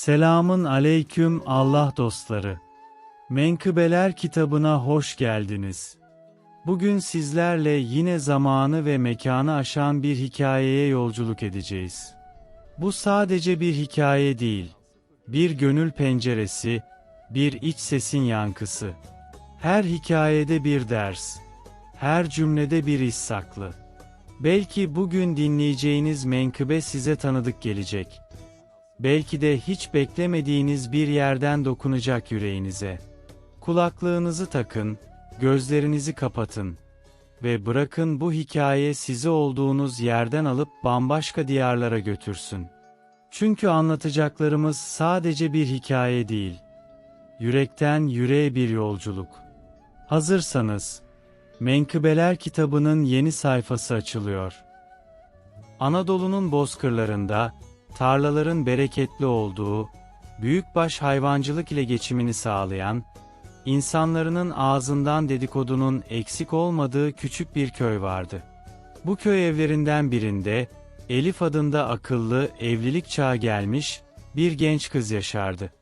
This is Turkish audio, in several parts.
Selamın aleyküm Allah dostları. Menkıbeler kitabına hoş geldiniz. Bugün sizlerle yine zamanı ve mekanı aşan bir hikayeye yolculuk edeceğiz. Bu sadece bir hikaye değil, bir gönül penceresi, bir iç sesin yankısı. Her hikayede bir ders, her cümlede bir iz saklı. Belki bugün dinleyeceğiniz menkıbe size tanıdık gelecek. Belki de hiç beklemediğiniz bir yerden dokunacak yüreğinize. Kulaklığınızı takın, gözlerinizi kapatın ve bırakın bu hikaye sizi olduğunuz yerden alıp bambaşka diyarlara götürsün. Çünkü anlatacaklarımız sadece bir hikaye değil, yürekten yüreğe bir yolculuk. Hazırsanız, Menkıbeler kitabının yeni sayfası açılıyor. Anadolu'nun bozkırlarında, tarlaların bereketli olduğu, büyükbaş hayvancılık ile geçimini sağlayan, insanların ağzından dedikodunun eksik olmadığı küçük bir köy vardı. Bu köy evlerinden birinde, Elif adında akıllı, evlilik çağı gelmiş, bir genç kız yaşardı.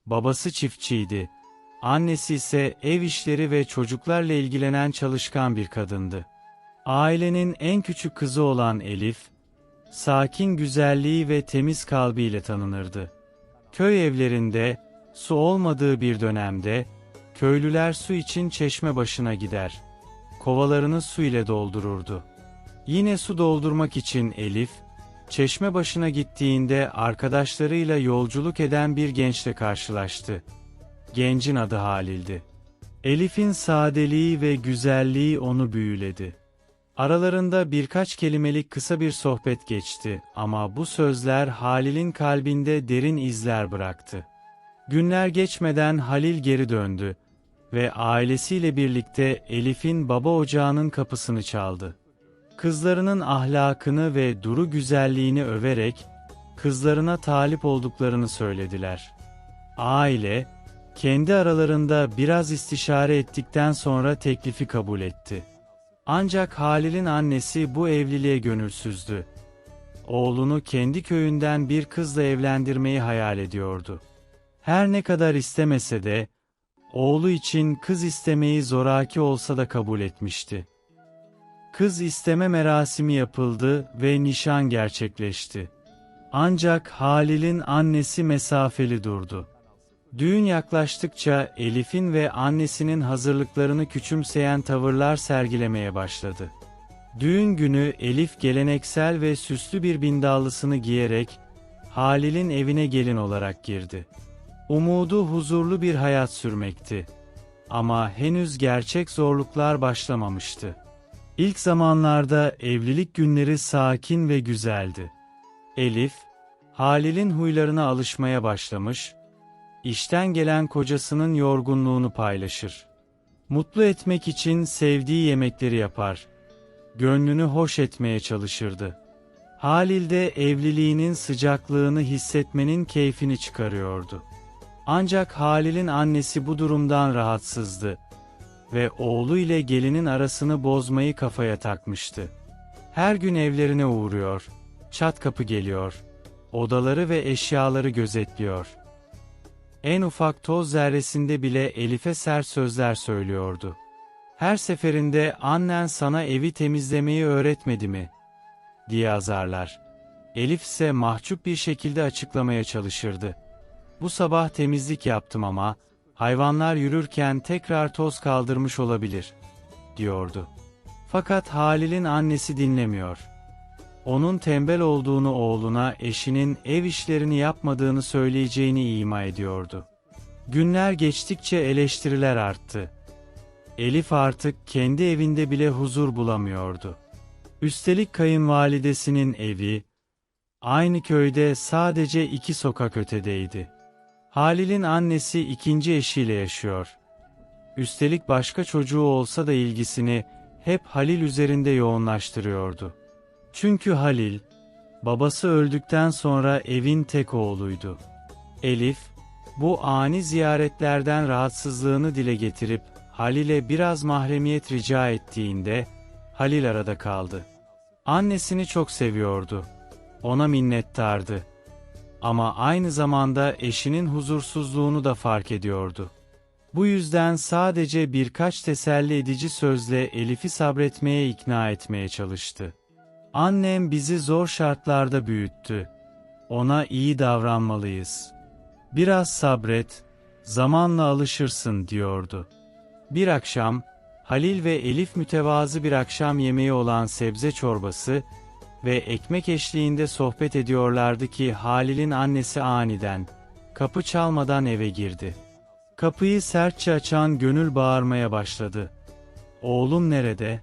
Babası çiftçiydi, annesi ise ev işleri ve çocuklarla ilgilenen çalışkan bir kadındı. Ailenin en küçük kızı olan Elif, sakin güzelliği ve temiz kalbiyle tanınırdı. Köy evlerinde, su olmadığı bir dönemde, köylüler su için çeşme başına gider. Kovalarını su ile doldururdu. Yine su doldurmak için Elif, çeşme başına gittiğinde arkadaşlarıyla yolculuk eden bir gençle karşılaştı. Gencin adı Halil'di. Elif'in sadeliği ve güzelliği onu büyüledi. Aralarında birkaç kelimelik kısa bir sohbet geçti ama bu sözler Halil'in kalbinde derin izler bıraktı. Günler geçmeden Halil geri döndü ve ailesiyle birlikte Elif'in baba ocağının kapısını çaldı. Kızlarının ahlakını ve duru güzelliğini överek kızlarına talip olduklarını söylediler. Aile, kendi aralarında biraz istişare ettikten sonra teklifi kabul etti. Ancak Halil'in annesi bu evliliğe gönülsüzdü. Oğlunu kendi köyünden bir kızla evlendirmeyi hayal ediyordu. Her ne kadar istemese de, oğlu için kız istemeyi zoraki olsa da kabul etmişti. Kız isteme merasimi yapıldı ve nişan gerçekleşti. Ancak Halil'in annesi mesafeli durdu. Düğün yaklaştıkça Elif'in ve annesinin hazırlıklarını küçümseyen tavırlar sergilemeye başladı. Düğün günü Elif geleneksel ve süslü bir bindallısını giyerek Halil'in evine gelin olarak girdi. Umudu huzurlu bir hayat sürmekti. Ama henüz gerçek zorluklar başlamamıştı. İlk zamanlarda evlilik günleri sakin ve güzeldi. Elif, Halil'in huylarına alışmaya başlamış, İşten gelen kocasının yorgunluğunu paylaşır. Mutlu etmek için sevdiği yemekleri yapar. Gönlünü hoş etmeye çalışırdı. Halil de evliliğinin sıcaklığını hissetmenin keyfini çıkarıyordu. Ancak Halil'in annesi bu durumdan rahatsızdı ve oğlu ile gelinin arasını bozmayı kafaya takmıştı. Her gün evlerine uğruyor, çat kapı geliyor, odaları ve eşyaları gözetliyor. En ufak toz zerresinde bile Elif'e sert sözler söylüyordu. Her seferinde "Annen sana evi temizlemeyi öğretmedi mi?" diye azarlar. Elif ise mahcup bir şekilde açıklamaya çalışırdı. "Bu sabah temizlik yaptım ama hayvanlar yürürken tekrar toz kaldırmış olabilir," diyordu. Fakat Halil'in annesi dinlemiyor. Onun tembel olduğunu oğluna eşinin ev işlerini yapmadığını söyleyeceğini ima ediyordu. Günler geçtikçe eleştiriler arttı. Elif artık kendi evinde bile huzur bulamıyordu. Üstelik kayınvalidesinin evi, aynı köyde sadece 2 sokak ötedeydi. Halil'in annesi ikinci eşiyle yaşıyor. Üstelik başka çocuğu olsa da ilgisini hep Halil üzerinde yoğunlaştırıyordu. Çünkü Halil, babası öldükten sonra evin tek oğluydu. Elif, bu ani ziyaretlerden rahatsızlığını dile getirip Halil'e biraz mahremiyet rica ettiğinde, Halil arada kaldı. Annesini çok seviyordu. Ona minnettardı. Ama aynı zamanda eşinin huzursuzluğunu da fark ediyordu. Bu yüzden sadece birkaç teselli edici sözle Elif'i sabretmeye ikna etmeye çalıştı. "Annem bizi zor şartlarda büyüttü. Ona iyi davranmalıyız. Biraz sabret, zamanla alışırsın," diyordu. Bir akşam, Halil ve Elif mütevazı bir akşam yemeği olan sebze çorbası ve ekmek eşliğinde sohbet ediyorlardı ki Halil'in annesi aniden, kapı çalmadan eve girdi. Kapıyı sertçe açan Gönül bağırmaya başladı. "Oğlum nerede?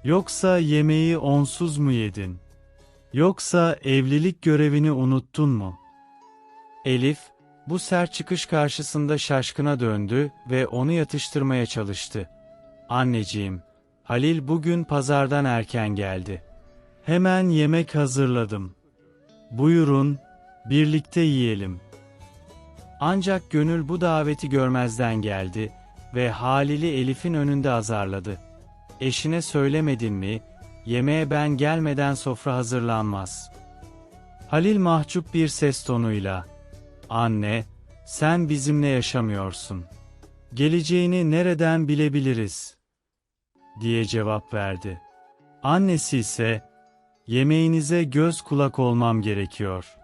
Yoksa yemeği onsuz mu yedin? Yoksa evlilik görevini unuttun mu?" Elif, bu sert çıkış karşısında şaşkına döndü ve onu yatıştırmaya çalıştı. "Anneciğim, Halil bugün pazardan erken geldi. Hemen yemek hazırladım. Buyurun, birlikte yiyelim." Ancak Gönül bu daveti görmezden geldi ve Halil'i Elif'in önünde azarladı. "Eşine söylemedin mi? Yemeğe ben gelmeden sofra hazırlanmaz." Halil mahcup bir ses tonuyla, "Anne, sen bizimle yaşamıyorsun. Geleceğini nereden bilebiliriz?" diye cevap verdi. Annesi ise, "Yemeğinize göz kulak olmam gerekiyor.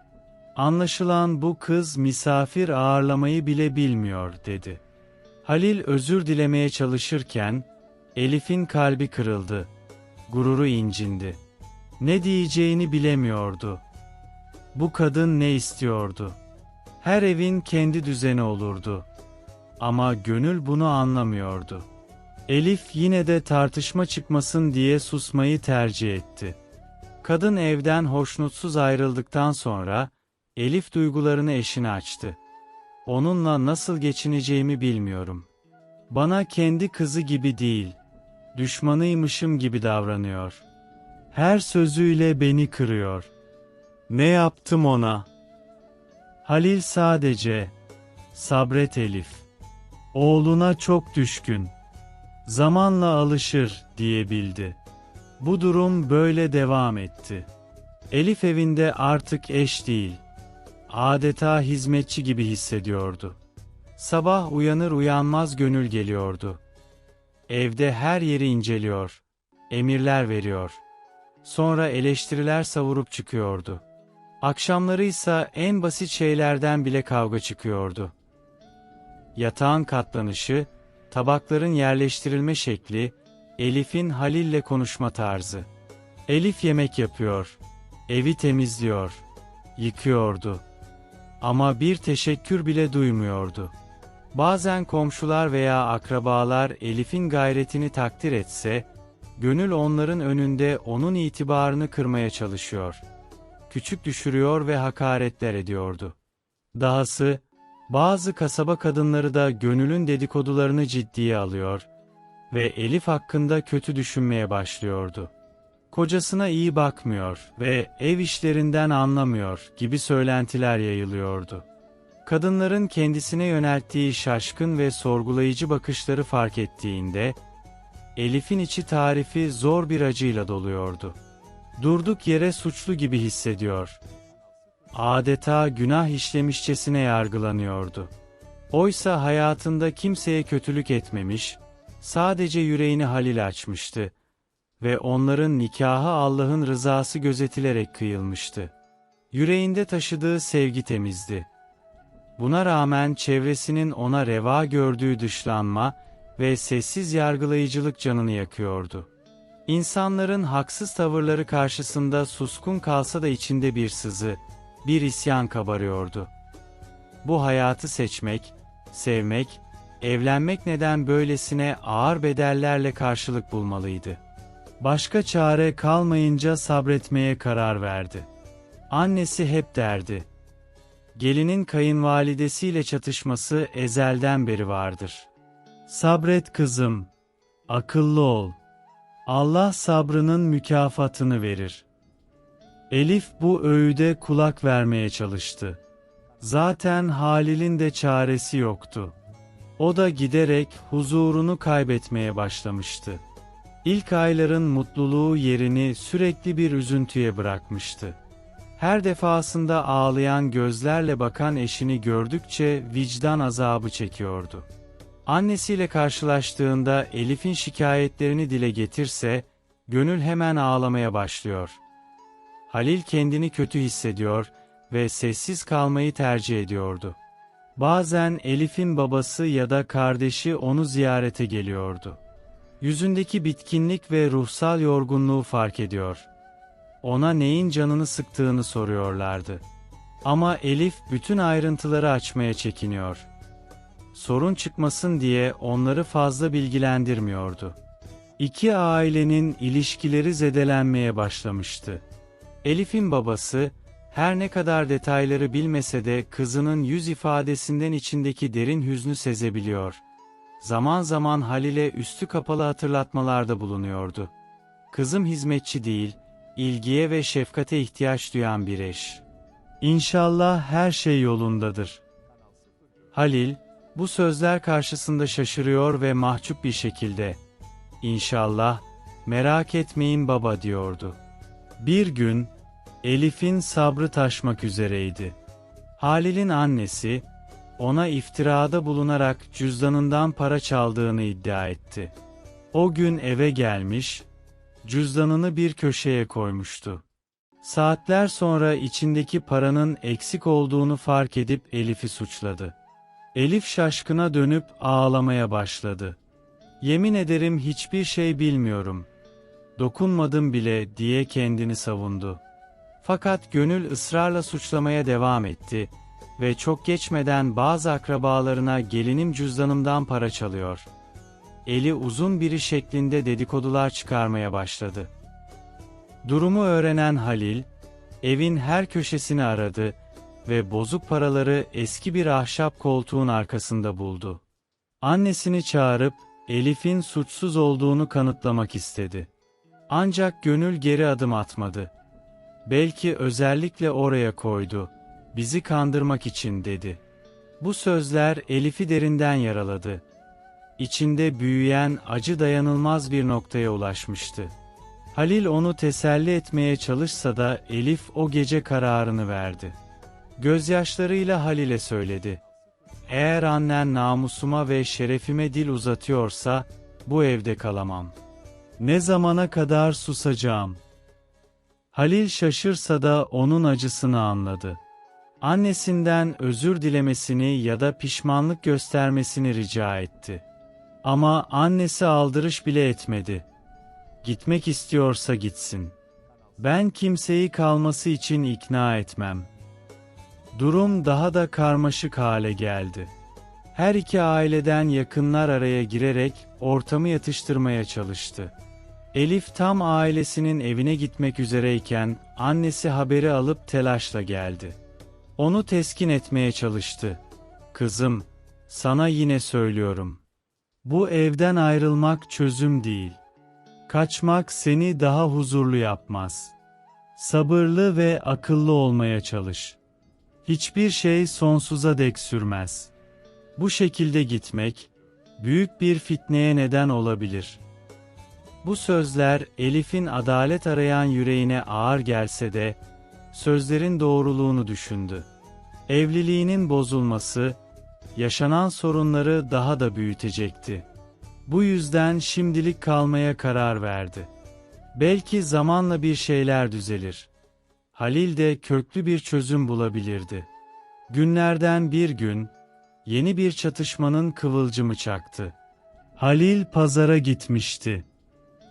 Anlaşılan bu kız misafir ağırlamayı bile bilmiyor," dedi. Halil özür dilemeye çalışırken, Elif'in kalbi kırıldı. Gururu incindi. Ne diyeceğini bilemiyordu. Bu kadın ne istiyordu? Her evin kendi düzeni olurdu. Ama Gönül bunu anlamıyordu. Elif yine de tartışma çıkmasın diye susmayı tercih etti. Kadın evden hoşnutsuz ayrıldıktan sonra, Elif duygularını eşine açtı. "Onunla nasıl geçineceğimi bilmiyorum. Bana kendi kızı gibi değil, düşmanıymışım gibi davranıyor. Her sözüyle beni kırıyor. Ne yaptım ona?" Halil sadece, "Sabret Elif. Oğluna çok düşkün. Zamanla alışır," diyebildi. Bu durum böyle devam etti. Elif evinde artık eş değil, adeta hizmetçi gibi hissediyordu. Sabah uyanır uyanmaz Gönül geliyordu. Evde her yeri inceliyor, emirler veriyor. Sonra eleştiriler savurup çıkıyordu. Akşamları ise en basit şeylerden bile kavga çıkıyordu. Yatağın katlanışı, tabakların yerleştirilme şekli, Elif'in Halil'le konuşma tarzı. Elif yemek yapıyor, evi temizliyor, yıkıyordu. Ama bir teşekkür bile duymuyordu. Bazen komşular veya akrabalar Elif'in gayretini takdir etse, Gönül onların önünde onun itibarını kırmaya çalışıyor. Küçük düşürüyor ve hakaretler ediyordu. Dahası, bazı kasaba kadınları da Gönül'ün dedikodularını ciddiye alıyor ve Elif hakkında kötü düşünmeye başlıyordu. Kocasına iyi bakmıyor ve ev işlerinden anlamıyor gibi söylentiler yayılıyordu. Kadınların kendisine yönelttiği şaşkın ve sorgulayıcı bakışları fark ettiğinde, Elif'in içi tarifi zor bir acıyla doluyordu. Durduk yere suçlu gibi hissediyor. Adeta günah işlemişçesine yargılanıyordu. Oysa hayatında kimseye kötülük etmemiş, sadece yüreğini Halil'e açmıştı ve onların nikahı Allah'ın rızası gözetilerek kıyılmıştı. Yüreğinde taşıdığı sevgi temizdi. Buna rağmen çevresinin ona reva gördüğü dışlanma ve sessiz yargılayıcılık canını yakıyordu. İnsanların haksız tavırları karşısında suskun kalsa da içinde bir sızı, bir isyan kabarıyordu. Bu hayatı seçmek, sevmek, evlenmek neden böylesine ağır bedellerle karşılık bulmalıydı? Başka çare kalmayınca sabretmeye karar verdi. Annesi hep derdi, gelinin kayınvalidesiyle çatışması ezelden beri vardır. Sabret kızım, akıllı ol. Allah sabrının mükafatını verir. Elif bu öğüde kulak vermeye çalıştı. Zaten Halil'in de çaresi yoktu. O da giderek huzurunu kaybetmeye başlamıştı. İlk ayların mutluluğu yerini sürekli bir üzüntüye bırakmıştı. Her defasında ağlayan gözlerle bakan eşini gördükçe vicdan azabı çekiyordu. Annesiyle karşılaştığında Elif'in şikayetlerini dile getirse, Gönül hemen ağlamaya başlıyor. Halil kendini kötü hissediyor ve sessiz kalmayı tercih ediyordu. Bazen Elif'in babası ya da kardeşi onu ziyarete geliyordu. Yüzündeki bitkinlik ve ruhsal yorgunluğu fark ediyor. Ona neyin canını sıktığını soruyorlardı. Ama Elif bütün ayrıntıları açmaya çekiniyor. Sorun çıkmasın diye onları fazla bilgilendirmiyordu. İki ailenin ilişkileri zedelenmeye başlamıştı. Elif'in babası, her ne kadar detayları bilmese de kızının yüz ifadesinden içindeki derin hüznü sezebiliyor. Zaman zaman Halil'e üstü kapalı hatırlatmalarda bulunuyordu. Kızım hizmetçi değil, ilgiye ve şefkate ihtiyaç duyan bir eş. İnşallah her şey yolundadır. Halil, bu sözler karşısında şaşırıyor ve mahcup bir şekilde, "İnşallah, merak etmeyin baba," diyordu. Bir gün, Elif'in sabrı taşmak üzereydi. Halil'in annesi, ona iftirada bulunarak cüzdanından para çaldığını iddia etti. O gün eve gelmiş, cüzdanını bir köşeye koymuştu. Saatler sonra içindeki paranın eksik olduğunu fark edip Elif'i suçladı. Elif şaşkına dönüp ağlamaya başladı. "Yemin ederim hiçbir şey bilmiyorum. Dokunmadım bile," diye kendini savundu. Fakat Gönül ısrarla suçlamaya devam etti ve çok geçmeden bazı akrabalarına "Gelinim cüzdanımdan para çalıyor, eli uzun biri" şeklinde dedikodular çıkarmaya başladı. Durumu öğrenen Halil, evin her köşesini aradı ve bozuk paraları eski bir ahşap koltuğun arkasında buldu. Annesini çağırıp Elif'in suçsuz olduğunu kanıtlamak istedi. Ancak Gönül geri adım atmadı. "Belki özellikle oraya koydu, bizi kandırmak için," dedi. Bu sözler Elif'i derinden yaraladı. İçinde büyüyen acı dayanılmaz bir noktaya ulaşmıştı. Halil onu teselli etmeye çalışsa da Elif o gece kararını verdi. Gözyaşlarıyla Halil'e söyledi: "Eğer annen namusuma ve şerefime dil uzatıyorsa, bu evde kalamam. Ne zamana kadar susacağım?" Halil şaşırsa da onun acısını anladı. Annesinden özür dilemesini ya da pişmanlık göstermesini rica etti. Ama annesi aldırış bile etmedi. "Gitmek istiyorsa gitsin. Ben kimseyi kalması için ikna etmem." Durum daha da karmaşık hale geldi. Her iki aileden yakınlar araya girerek ortamı yatıştırmaya çalıştı. Elif tam ailesinin evine gitmek üzereyken annesi haberi alıp telaşla geldi. Onu teskin etmeye çalıştı. "Kızım, sana yine söylüyorum. Bu evden ayrılmak çözüm değil. Kaçmak seni daha huzurlu yapmaz. Sabırlı ve akıllı olmaya çalış. Hiçbir şey sonsuza dek sürmez. Bu şekilde gitmek, büyük bir fitneye neden olabilir." Bu sözler Elif'in adalet arayan yüreğine ağır gelse de, sözlerin doğruluğunu düşündü. Evliliğinin bozulması, yaşanan sorunları daha da büyütecekti. Bu yüzden şimdilik kalmaya karar verdi. Belki zamanla bir şeyler düzelir. Halil de köklü bir çözüm bulabilirdi. Günlerden bir gün, yeni bir çatışmanın kıvılcımı çaktı. Halil pazara gitmişti.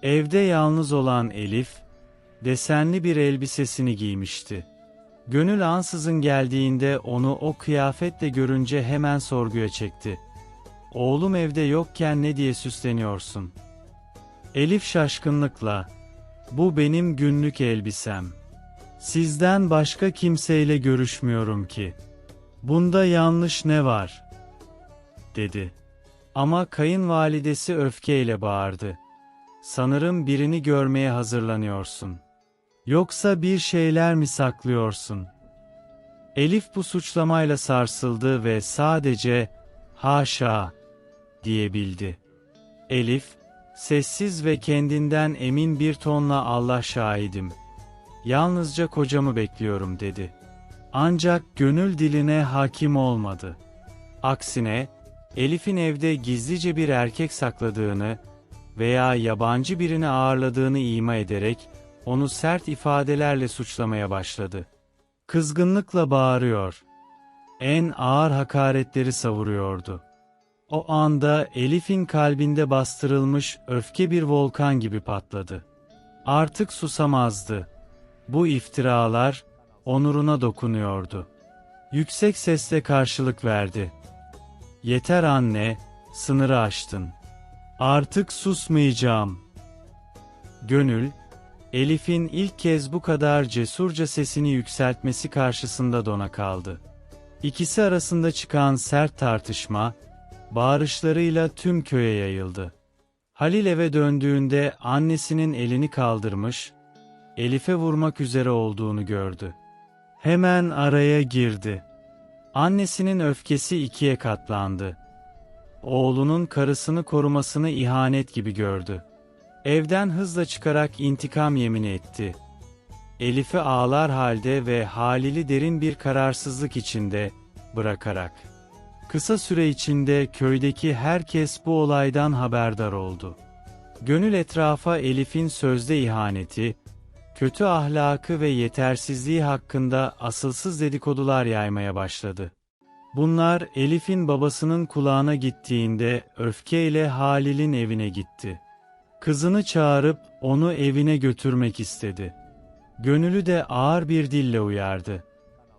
Evde yalnız olan Elif, desenli bir elbisesini giymişti. Gönül ansızın geldiğinde onu o kıyafetle görünce hemen sorguya çekti. "Oğlum evde yokken ne diye süsleniyorsun?" Elif şaşkınlıkla, "Bu benim günlük elbisem. Sizden başka kimseyle görüşmüyorum ki. Bunda yanlış ne var?" dedi. Ama kayınvalidesi öfkeyle bağırdı. "Sanırım birini görmeye hazırlanıyorsun. Yoksa bir şeyler mi saklıyorsun?" Elif bu suçlamayla sarsıldı ve sadece "Haşa," diyebildi. Elif, sessiz ve kendinden emin bir tonla "Allah şahidim. Yalnızca kocamı bekliyorum dedi. Ancak Gönül diline hakim olmadı. Aksine, Elif'in evde gizlice bir erkek sakladığını veya yabancı birini ağırladığını ima ederek, onu sert ifadelerle suçlamaya başladı. Kızgınlıkla bağırıyor. En ağır hakaretleri savuruyordu. O anda Elif'in kalbinde bastırılmış öfke bir volkan gibi patladı. Artık susamazdı. Bu iftiralar onuruna dokunuyordu. Yüksek sesle karşılık verdi. Yeter anne, sınırı aştın. Artık susmayacağım. Gönül, Elif'in ilk kez bu kadar cesurca sesini yükseltmesi karşısında dona kaldı. İkisi arasında çıkan sert tartışma, bağırışlarıyla tüm köye yayıldı. Halil eve döndüğünde annesinin elini kaldırmış, Elif'e vurmak üzere olduğunu gördü. Hemen araya girdi. Annesinin öfkesi ikiye katlandı. Oğlunun karısını korumasını ihanet gibi gördü. Evden hızla çıkarak intikam yemini etti. Elif'i ağlar halde ve Halil'i derin bir kararsızlık içinde bırakarak. Kısa süre içinde köydeki herkes bu olaydan haberdar oldu. Gönül etrafa Elif'in sözde ihaneti, kötü ahlakı ve yetersizliği hakkında asılsız dedikodular yaymaya başladı. Bunlar Elif'in babasının kulağına gittiğinde öfkeyle Halil'in evine gitti. Kızını çağırıp onu evine götürmek istedi. Gönül'ü de ağır bir dille uyardı.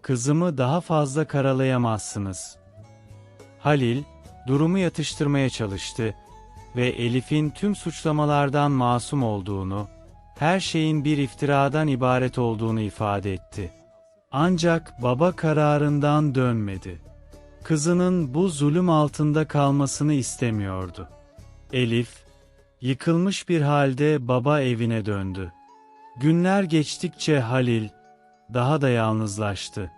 Kızımı daha fazla karalayamazsınız. Halil, durumu yatıştırmaya çalıştı ve Elif'in tüm suçlamalardan masum olduğunu, her şeyin bir iftiradan ibaret olduğunu ifade etti. Ancak baba kararından dönmedi. Kızının bu zulüm altında kalmasını istemiyordu. Elif, yıkılmış bir halde baba evine döndü. Günler geçtikçe Halil, daha da yalnızlaştı.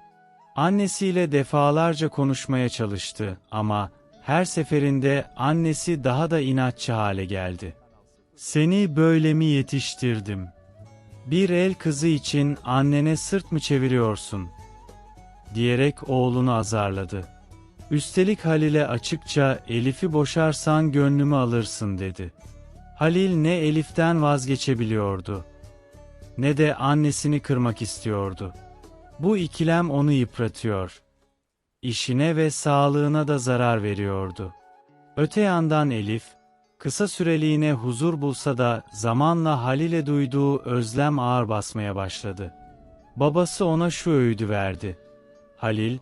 Annesiyle defalarca konuşmaya çalıştı ama her seferinde annesi daha da inatçı hale geldi. "Seni böyle mi yetiştirdim? Bir el kızı için annene sırt mı çeviriyorsun?" diyerek oğlunu azarladı. Üstelik Halil'e açıkça "Elif'i boşarsan gönlümü alırsın" dedi. Halil ne Elif'ten vazgeçebiliyordu, ne de annesini kırmak istiyordu. Bu ikilem onu yıpratıyor, işine ve sağlığına da zarar veriyordu. Öte yandan Elif, kısa süreliğine huzur bulsa da zamanla Halil'e duyduğu özlem ağır basmaya başladı. Babası ona şu öğüdü verdi: "Halil,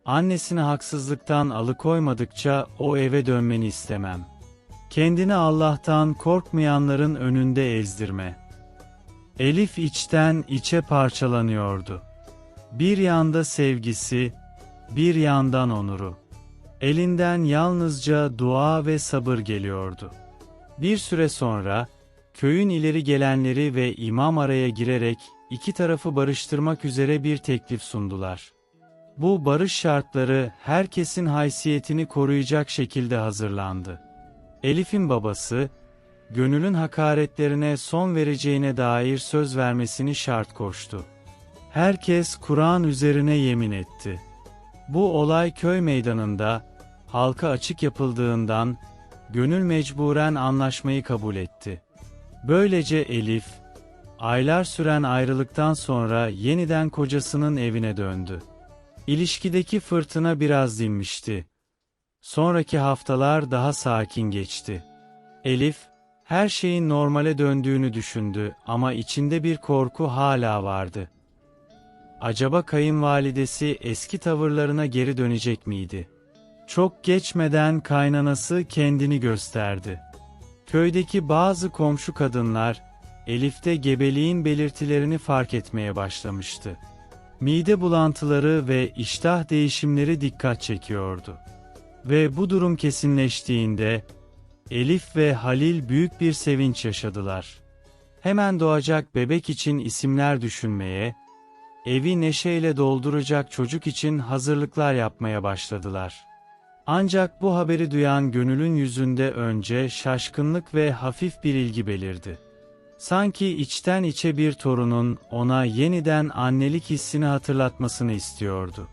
annesini haksızlıktan alıkoymadıkça o eve dönmeni istemem. Kendini Allah'tan korkmayanların önünde ezdirme." Elif içten içe parçalanıyordu. Bir yanda sevgisi, bir yandan onuru. Elinden yalnızca dua ve sabır geliyordu. Bir süre sonra, köyün ileri gelenleri ve imam araya girerek iki tarafı barıştırmak üzere bir teklif sundular. Bu barış şartları herkesin haysiyetini koruyacak şekilde hazırlandı. Elif'in babası, Gönül'ün hakaretlerine son vereceğine dair söz vermesini şart koştu. Herkes Kur'an üzerine yemin etti. Bu olay köy meydanında, halka açık yapıldığından, Gönül mecburen anlaşmayı kabul etti. Böylece Elif, aylar süren ayrılıktan sonra yeniden kocasının evine döndü. İlişkideki fırtına biraz dinmişti. Sonraki haftalar daha sakin geçti. Elif, her şeyin normale döndüğünü düşündü ama içinde bir korku hala vardı. Acaba kayınvalidesi eski tavırlarına geri dönecek miydi? Çok geçmeden kaynanası kendini gösterdi. Köydeki bazı komşu kadınlar, Elif'te gebeliğin belirtilerini fark etmeye başlamıştı. Mide bulantıları ve iştah değişimleri dikkat çekiyordu. Ve bu durum kesinleştiğinde, Elif ve Halil büyük bir sevinç yaşadılar. Hemen doğacak bebek için isimler düşünmeye, evi neşeyle dolduracak çocuk için hazırlıklar yapmaya başladılar. Ancak bu haberi duyan Gönül'ün yüzünde önce şaşkınlık ve hafif bir ilgi belirdi. Sanki içten içe bir torunun ona yeniden annelik hissini hatırlatmasını istiyordu.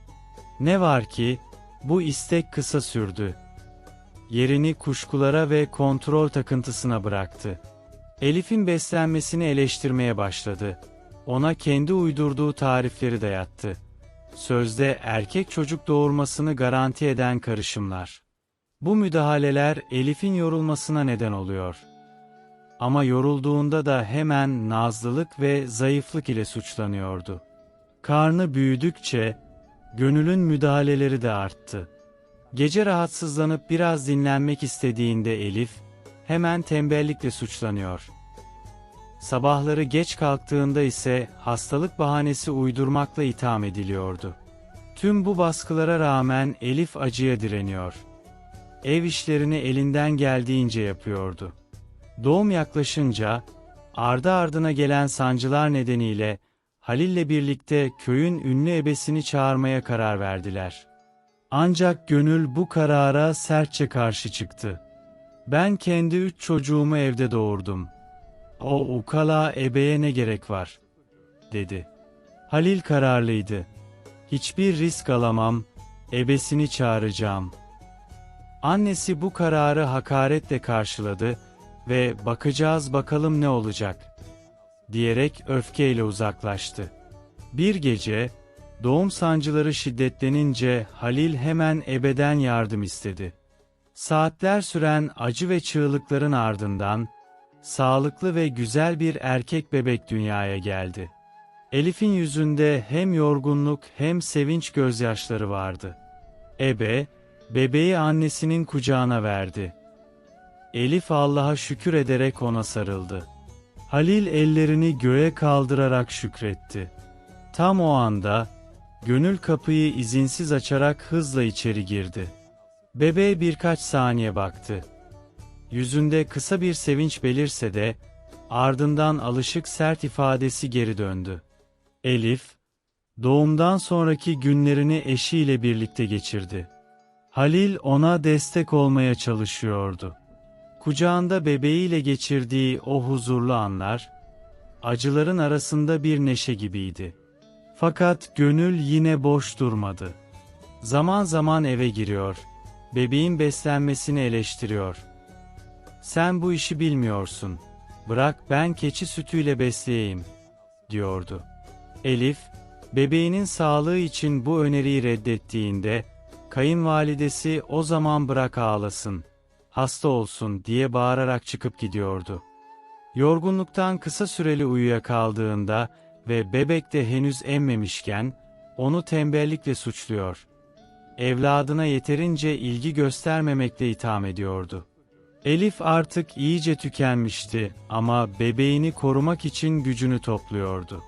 Ne var ki, bu istek kısa sürdü. Yerini kuşkulara ve kontrol takıntısına bıraktı. Elif'in beslenmesini eleştirmeye başladı. Ona kendi uydurduğu tarifleri dayattı. Sözde erkek çocuk doğurmasını garanti eden karışımlar. Bu müdahaleler Elif'in yorulmasına neden oluyor. Ama yorulduğunda da hemen nazlılık ve zayıflık ile suçlanıyordu. Karnı büyüdükçe, Gönül'ün müdahaleleri de arttı. Gece rahatsızlanıp biraz dinlenmek istediğinde Elif, hemen tembellikle suçlanıyor. Sabahları geç kalktığında ise hastalık bahanesi uydurmakla itham ediliyordu. Tüm bu baskılara rağmen Elif acıya direniyor. Ev işlerini elinden geldiğince yapıyordu. Doğum yaklaşınca, ardı ardına gelen sancılar nedeniyle Halil'le birlikte köyün ünlü ebesini çağırmaya karar verdiler. Ancak Gönül bu karara sertçe karşı çıktı. "Ben kendi 3 çocuğumu evde doğurdum. O ukala ebeye ne gerek var?" dedi. Halil kararlıydı. "Hiçbir risk alamam, ebesini çağıracağım." Annesi bu kararı hakaretle karşıladı ve "Bakacağız bakalım ne olacak?" diyerek öfkeyle uzaklaştı. Bir gece, doğum sancıları şiddetlenince Halil hemen ebeden yardım istedi. Saatler süren acı ve çığlıkların ardından, sağlıklı ve güzel bir erkek bebek dünyaya geldi. Elif'in yüzünde hem yorgunluk hem sevinç gözyaşları vardı. Ebe, bebeği annesinin kucağına verdi. Elif Allah'a şükür ederek ona sarıldı. Halil ellerini göğe kaldırarak şükretti. Tam o anda, Gönül kapıyı izinsiz açarak hızla içeri girdi. Bebeğe birkaç saniye baktı. Yüzünde kısa bir sevinç belirse de, ardından alışık sert ifadesi geri döndü. Elif, doğumdan sonraki günlerini eşiyle birlikte geçirdi. Halil ona destek olmaya çalışıyordu. Kucağında bebeğiyle geçirdiği o huzurlu anlar, acıların arasında bir neşe gibiydi. Fakat Gönül yine boş durmadı. Zaman zaman eve giriyor, bebeğin beslenmesini eleştiriyor. "Sen bu işi bilmiyorsun, bırak ben keçi sütüyle besleyeyim," diyordu. Elif, bebeğinin sağlığı için bu öneriyi reddettiğinde, kayınvalidesi "O zaman bırak ağlasın, hasta olsun," diye bağırarak çıkıp gidiyordu. Yorgunluktan kısa süreli uyuyakaldığında ve bebek de henüz emmemişken, onu tembellikle suçluyor. Evladına yeterince ilgi göstermemekle itham ediyordu. Elif artık iyice tükenmişti ama bebeğini korumak için gücünü topluyordu.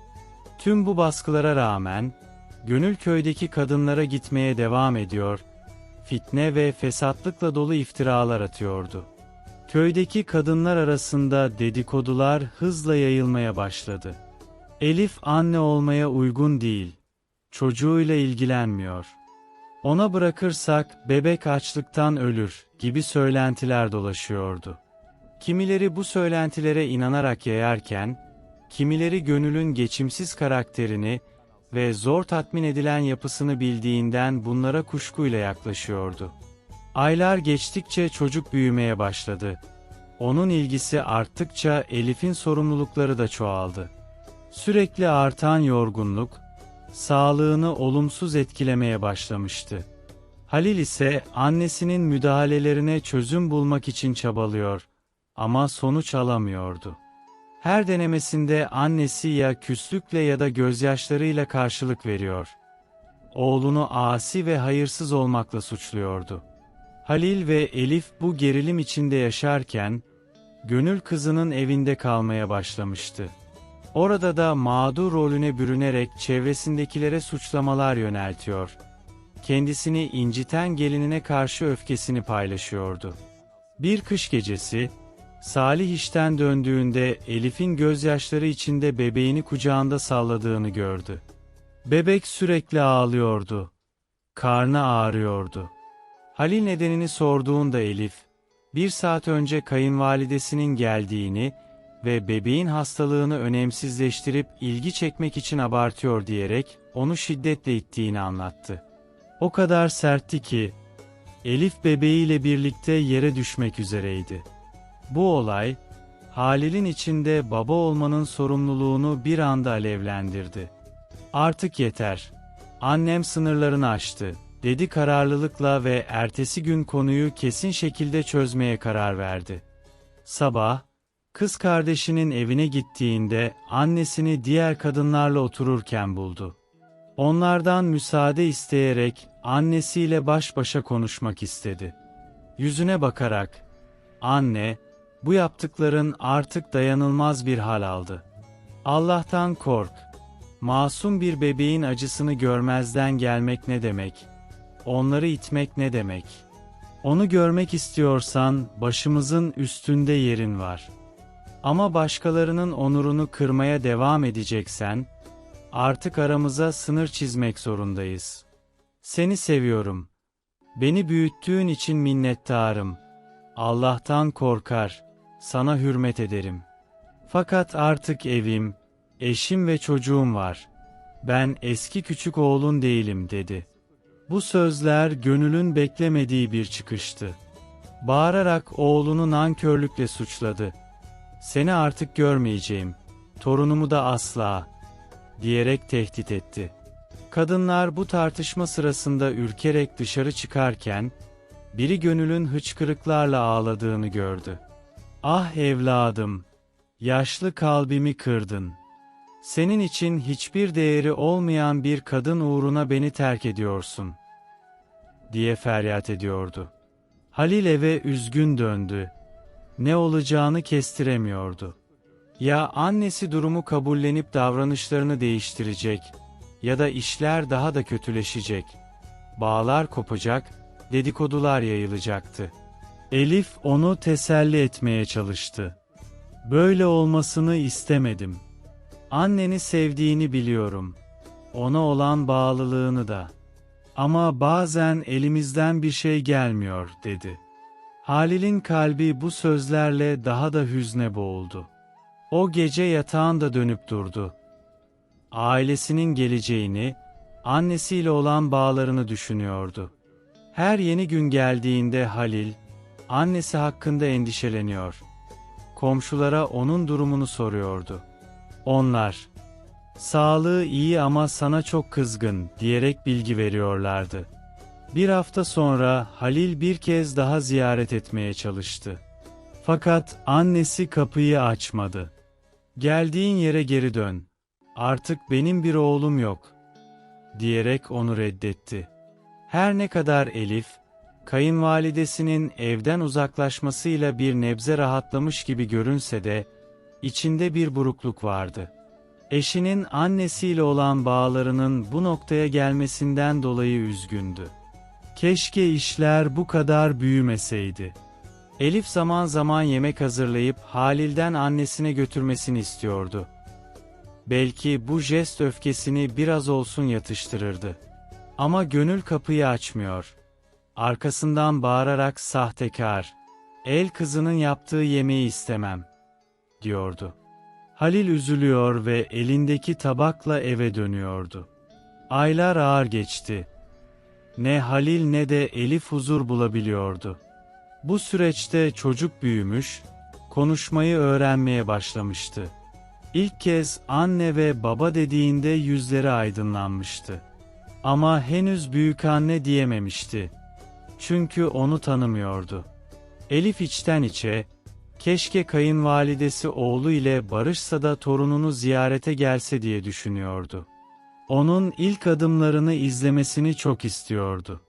Tüm bu baskılara rağmen, Gönül köydeki kadınlara gitmeye devam ediyor, fitne ve fesatlıkla dolu iftiralar atıyordu. Köydeki kadınlar arasında dedikodular hızla yayılmaya başladı. Elif anne olmaya uygun değil, çocuğuyla ilgilenmiyor. Ona bırakırsak bebek açlıktan ölür gibi söylentiler dolaşıyordu. Kimileri bu söylentilere inanarak yayarken, kimileri Gönül'ün geçimsiz karakterini ve zor tatmin edilen yapısını bildiğinden bunlara kuşkuyla yaklaşıyordu. Aylar geçtikçe çocuk büyümeye başladı. Onun ilgisi arttıkça Elif'in sorumlulukları da çoğaldı. Sürekli artan yorgunluk, sağlığını olumsuz etkilemeye başlamıştı. Halil ise annesinin müdahalelerine çözüm bulmak için çabalıyor ama sonuç alamıyordu. Her denemesinde annesi ya küslükle ya da gözyaşlarıyla karşılık veriyor. Oğlunu asi ve hayırsız olmakla suçluyordu. Halil ve Elif bu gerilim içinde yaşarken, Gönül kızının evinde kalmaya başlamıştı. Orada da mağdur rolüne bürünerek çevresindekilere suçlamalar yöneltiyor. Kendisini inciten gelinine karşı öfkesini paylaşıyordu. Bir kış gecesi, Salih işten döndüğünde Elif'in gözyaşları içinde bebeğini kucağında salladığını gördü. Bebek sürekli ağlıyordu. Karnı ağrıyordu. Halil nedenini sorduğunda Elif, 1 saat önce kayınvalidesinin geldiğini ve bebeğin hastalığını önemsizleştirip ilgi çekmek için abartıyor diyerek onu şiddetle ittiğini anlattı. O kadar sertti ki Elif bebeğiyle birlikte yere düşmek üzereydi. Bu olay Halil'in içinde baba olmanın sorumluluğunu bir anda alevlendirdi. "Artık yeter. Annem sınırlarını aştı," dedi kararlılıkla ve ertesi gün konuyu kesin şekilde çözmeye karar verdi. Sabah, kız kardeşinin evine gittiğinde annesini diğer kadınlarla otururken buldu. Onlardan müsaade isteyerek annesiyle baş başa konuşmak istedi. Yüzüne bakarak, "Anne, bu yaptıkların artık dayanılmaz bir hal aldı. Allah'tan kork. Masum bir bebeğin acısını görmezden gelmek ne demek? Onları itmek ne demek? Onu görmek istiyorsan başımızın üstünde yerin var. Ama başkalarının onurunu kırmaya devam edeceksen, artık aramıza sınır çizmek zorundayız. Seni seviyorum. Beni büyüttüğün için minnettarım. Allah'tan korkar, sana hürmet ederim. Fakat artık evim, eşim ve çocuğum var. Ben eski küçük oğlun değilim," dedi. Bu sözler Gönül'ün beklemediği bir çıkıştı. Bağırarak oğlunu nankörlükle suçladı. "Seni artık görmeyeceğim, torunumu da asla," diyerek tehdit etti. Kadınlar bu tartışma sırasında ürkerek dışarı çıkarken, biri Gönül'ün hıçkırıklarla ağladığını gördü. "Ah evladım, yaşlı kalbimi kırdın. Senin için hiçbir değeri olmayan bir kadın uğruna beni terk ediyorsun," diye feryat ediyordu. Halil eve üzgün döndü. Ne olacağını kestiremiyordu. Ya annesi durumu kabullenip davranışlarını değiştirecek ya da işler daha da kötüleşecek. Bağlar kopacak, dedikodular yayılacaktı. Elif onu teselli etmeye çalıştı. "Böyle olmasını istemedim. Anneni sevdiğini biliyorum. Ona olan bağlılığını da. Ama bazen elimizden bir şey gelmiyor," dedi. Halil'in kalbi bu sözlerle daha da hüzne boğuldu. O gece yatağında dönüp durdu. Ailesinin geleceğini, annesiyle olan bağlarını düşünüyordu. Her yeni gün geldiğinde Halil, annesi hakkında endişeleniyor. Komşulara onun durumunu soruyordu. Onlar, "Sağlığı iyi ama sana çok kızgın," diyerek bilgi veriyorlardı. Bir hafta sonra Halil bir kez daha ziyaret etmeye çalıştı. Fakat annesi kapıyı açmadı. "Geldiğin yere geri dön. Artık benim bir oğlum yok," diyerek onu reddetti. Her ne kadar Elif, kayınvalidesinin evden uzaklaşmasıyla bir nebze rahatlamış gibi görünse de, içinde bir burukluk vardı. Eşinin annesiyle olan bağlarının bu noktaya gelmesinden dolayı üzgündü. Keşke işler bu kadar büyümeseydi. Elif zaman zaman yemek hazırlayıp Halil'den annesine götürmesini istiyordu. Belki bu jest öfkesini biraz olsun yatıştırırdı. Ama Gönül kapıyı açmıyor. Arkasından bağırarak "Sahtekar, el kızının yaptığı yemeği istemem," diyordu. Halil üzülüyor ve elindeki tabakla eve dönüyordu. Aylar ağır geçti. Ne Halil ne de Elif huzur bulabiliyordu. Bu süreçte çocuk büyümüş, konuşmayı öğrenmeye başlamıştı. İlk kez anne ve baba dediğinde yüzleri aydınlanmıştı. Ama henüz büyükanne diyememişti. Çünkü onu tanımıyordu. Elif içten içe, keşke kayınvalidesi oğlu ile barışsa da torununu ziyarete gelse diye düşünüyordu. Onun ilk adımlarını izlemesini çok istiyordu.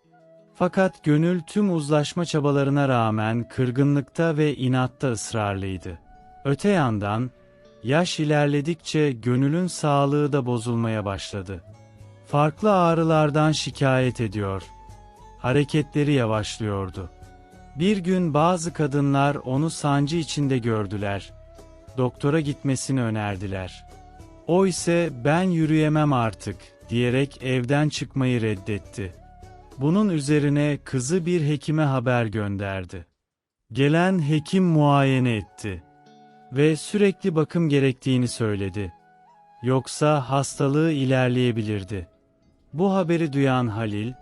Fakat Gönül tüm uzlaşma çabalarına rağmen kırgınlıkta ve inatta ısrarlıydı. Öte yandan, yaş ilerledikçe Gönül'ün sağlığı da bozulmaya başladı. Farklı ağrılardan şikayet ediyor. Hareketleri yavaşlıyordu. Bir gün bazı kadınlar onu sancı içinde gördüler. Doktora gitmesini önerdiler. O ise "Ben yürüyemem artık," diyerek evden çıkmayı reddetti. Bunun üzerine kızı bir hekime haber gönderdi. Gelen hekim muayene etti. ve sürekli bakım gerektiğini söyledi. Yoksa hastalığı ilerleyebilirdi. Bu haberi duyan Halil,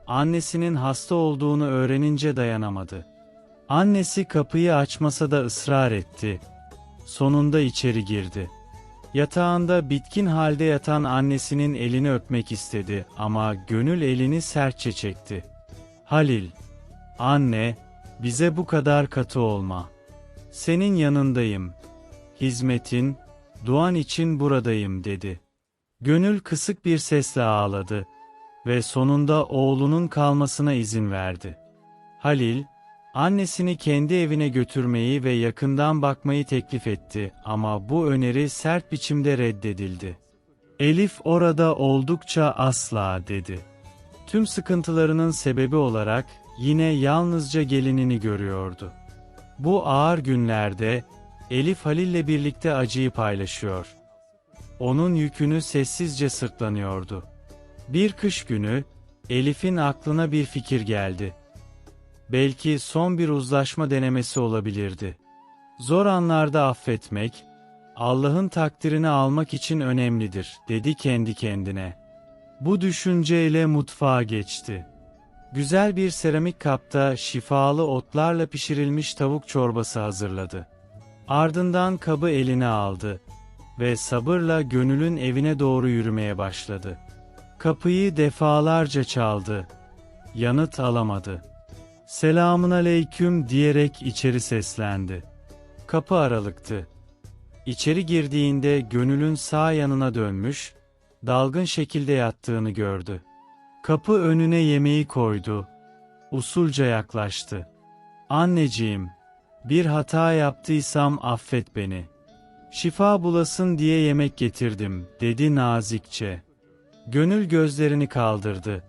annesinin hasta olduğunu öğrenince dayanamadı. Annesi kapıyı açmasa da ısrar etti. Sonunda içeri girdi. Yatağında bitkin halde yatan annesinin elini öpmek istedi ama gönül elini sertçe çekti. Halil, "Anne, bize bu kadar katı olma. Senin yanındayım. Hizmetin, duan için buradayım," dedi. Gönül kısık bir sesle ağladı ve sonunda oğlunun kalmasına izin verdi. Halil, annesini kendi evine götürmeyi ve yakından bakmayı teklif etti ama bu öneri sert biçimde reddedildi. Elif orada oldukça asla dedi. Tüm sıkıntılarının sebebi olarak yine yalnızca gelinini görüyordu. Bu ağır günlerde Elif Halil'le birlikte acıyı paylaşıyor. Onun yükünü sessizce sırtlanıyordu. Bir kış günü Elif'in aklına bir fikir geldi. Belki son bir uzlaşma denemesi olabilirdi. Zor anlarda affetmek, Allah'ın takdirini almak için önemlidir, dedi kendi kendine. Bu düşünceyle mutfağa geçti. Güzel bir seramik kapta şifalı otlarla pişirilmiş tavuk çorbası hazırladı. Ardından kabı eline aldı ve sabırla Gönül'ün evine doğru yürümeye başladı. Kapıyı defalarca çaldı. Yanıt alamadı. "Selamünaleyküm" diyerek içeri seslendi. Kapı aralıktı. İçeri girdiğinde Gönül'ün sağ yanına dönmüş, dalgın şekilde yattığını gördü. Kapı önüne yemeği koydu. Usulca yaklaştı. "Anneciğim, bir hata yaptıysam affet beni. Şifa bulasın diye yemek getirdim," dedi nazikçe. Gönül gözlerini kaldırdı.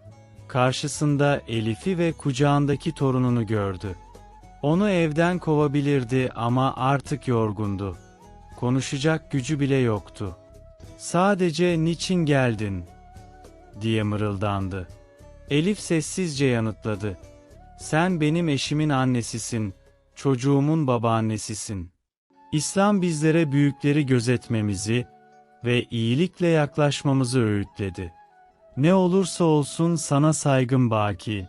Karşısında Elif'i ve kucağındaki torununu gördü. Onu evden kovabilirdi ama artık yorgundu. Konuşacak gücü bile yoktu. "Sadece niçin geldin?" diye mırıldandı. Elif sessizce yanıtladı. "Sen benim eşimin annesisin, çocuğumun babaannesisin. İslam bizlere büyükleri gözetmemizi ve iyilikle yaklaşmamızı öğütledi. Ne olursa olsun sana saygım baki."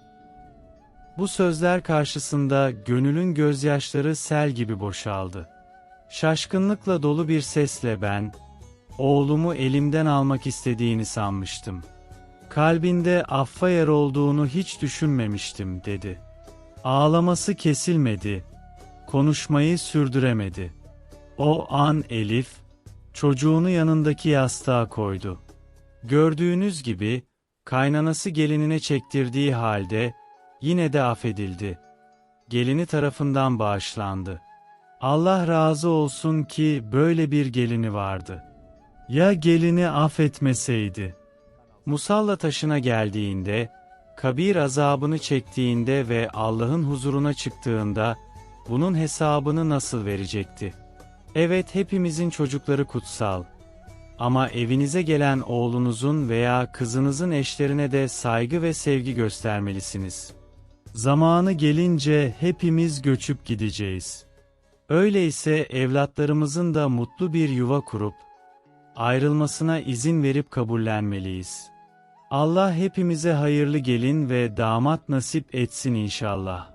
Bu sözler karşısında Gönül'ün gözyaşları sel gibi boşaldı. Şaşkınlıkla dolu bir sesle "Ben, oğlumu elimden almak istediğini sanmıştım. Kalbinde affa yer olduğunu hiç düşünmemiştim," dedi. Ağlaması kesilmedi, konuşmayı sürdüremedi. O an Elif, çocuğunu yanındaki yastığa koydu. Gördüğünüz gibi, kaynanası gelinine çektirdiği halde, yine de affedildi. Gelini tarafından bağışlandı. Allah razı olsun ki böyle bir gelini vardı. Ya gelini affetmeseydi? Musalla taşına geldiğinde, kabir azabını çektiğinde ve Allah'ın huzuruna çıktığında, bunun hesabını nasıl verecekti? Evet, hepimizin çocukları kutsal. Ama evinize gelen oğlunuzun veya kızınızın eşlerine de saygı ve sevgi göstermelisiniz. Zamanı gelince hepimiz göçüp gideceğiz. Öyleyse evlatlarımızın da mutlu bir yuva kurup, ayrılmasına izin verip kabullenmeliyiz. Allah hepimize hayırlı gelin ve damat nasip etsin inşallah.